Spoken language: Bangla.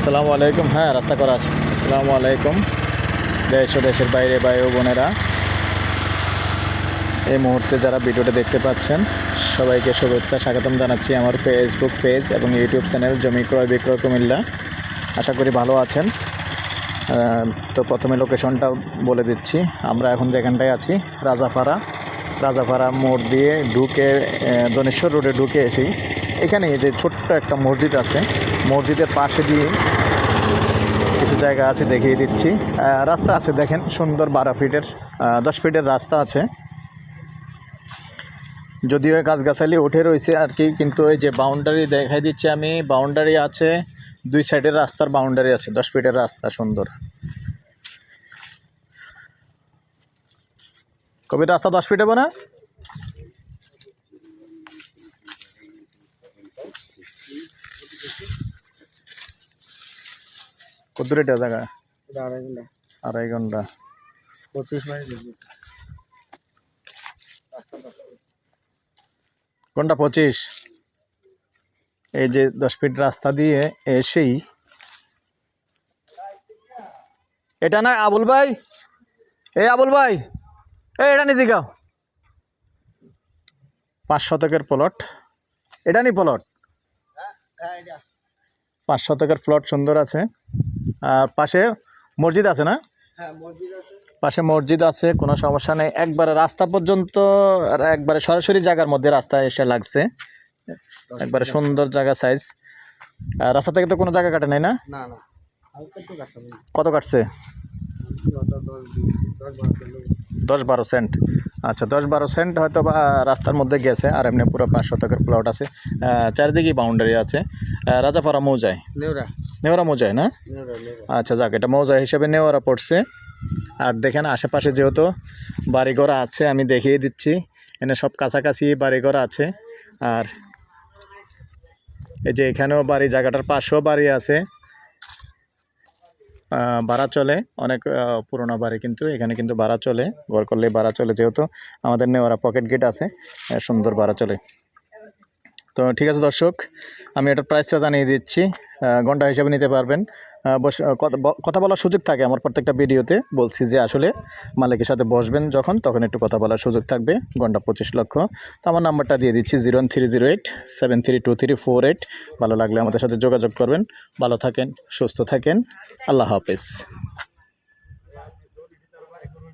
আসসালামু আলাইকুম। হ্যাঁ, রাস্তা করা আছে। আসসালামু আলাইকুম দেশ ও দেশের বাইরে ভাই ও বোনেরা, এই মুহূর্তে যারা ভিডিওটা দেখতে পাচ্ছেন সবাইকে শুভেচ্ছা স্বাগতম জানাচ্ছি আমার ফেসবুক পেজ এবং ইউটিউব চ্যানেল জমি ক্রয় বিক্রয় কুমিল্লা। আশা করি ভালো আছেন। তো প্রথমে লোকেশনটা বলে দিচ্ছি। আমরা এখন যেখানটায় আছি রাজাপাড়া মোড় দিয়ে ঢুকে দনেশ্বর রোডে ঢুকে এসি এখানে যে ছোট্ট একটা মসজিদ আছে, মসজিদের পাশে দিয়ে কিছু জায়গা আছে দেখিয়ে দিচ্ছি। রাস্তা আছে দেখেন, সুন্দর 10 ফিটের রাস্তা আছে, যদিও গাছগাছালি উঠে রয়েছে আর কি, কিন্তু এই যে বাউন্ডারি দেখাই দিচ্ছি আমি, বাউন্ডারি আছে, দুই সাইডের রাস্তার বাউন্ডারি আছে, 10 ফিটের রাস্তা সুন্দর। কবি রাস্তা 10 ফিট হবে না? কত রেট জায়গা? 2.5 ঘন্টা 25 মিনিট। ঘন্টা 25। এই যে 10 ফিট রাস্তা দিয়ে এসেই, এটা না আবুল ভাই, আবুল ভাই এটা নিজে গাও 5 শতকের প্লট, এটা নি প্লট 5 শতকের প্লট সুন্দর আছে। আর পাশে মসজিদ আছে না? পাশে মসজিদ আছে, কোনো সমস্যা নেই। একবারে রাস্তা পর্যন্ত একবারে সরাসরি জায়গার মধ্যে রাস্তা এসে লাগছে, একবারে সুন্দর জায়গা সাইজ। রাস্তা থেকে তো কোনো জায়গা কাটে নাই না? কত কাটছে? 10-12 সেন্ট। আচ্ছা, 10-12 সেন্ট হয়তো বা রাস্তার মধ্যে গেছে। আর এমনি পুরো 5 শতকের প্লট আছে, চারিদিকেই বাউন্ডারি আছে। রাজাপাড়া মৌজায়, নেওয়ারা মৌজায় না? আচ্ছা যাক, এটা মৌজা হিসেবে নেওয়ারা পড়ছে। আর দেখেন আশেপাশে যেহেতু বাড়িঘর আছে, আমি দেখিয়ে দিচ্ছি, এখানে সব কাছাকাছি বাড়িঘর আছে। আর এই যে এখানেও বাড়ি, জায়গাটার পাশেও বাড়ি আছে, ভাড়া চলে, অনেক পুরোনো বাড়ি, কিন্তু এখানে কিন্তু ভাড়া চলে, ঘর করলে ভাড়া চলে, যেহেতু আমাদের নেওয়ারা পকেট গেট আছে, সুন্দর ভাড়া চলে। তো ঠিক আছে দর্শক, আমি এটার প্রাইসটা জানিয়ে দিচ্ছি, ঘন্টা হিসেবে নিতে পারবেন। কথা বলার সুযোগ থাকে আমার প্রত্যেকটা ভিডিওতে, বলছি যে আসলে মালিকের সাথে বসবেন যখন, তখন একটু কথা বলার সুযোগ থাকবে। ঘন্টা 25 লক্ষ। তো আমার নাম্বারটা দিয়ে দিচ্ছি 01308 732348। ভালো লাগলে আমাদের সাথে যোগাযোগ করবেন। ভালো থাকেন, সুস্থ থাকেন, আল্লাহ হাফেজ।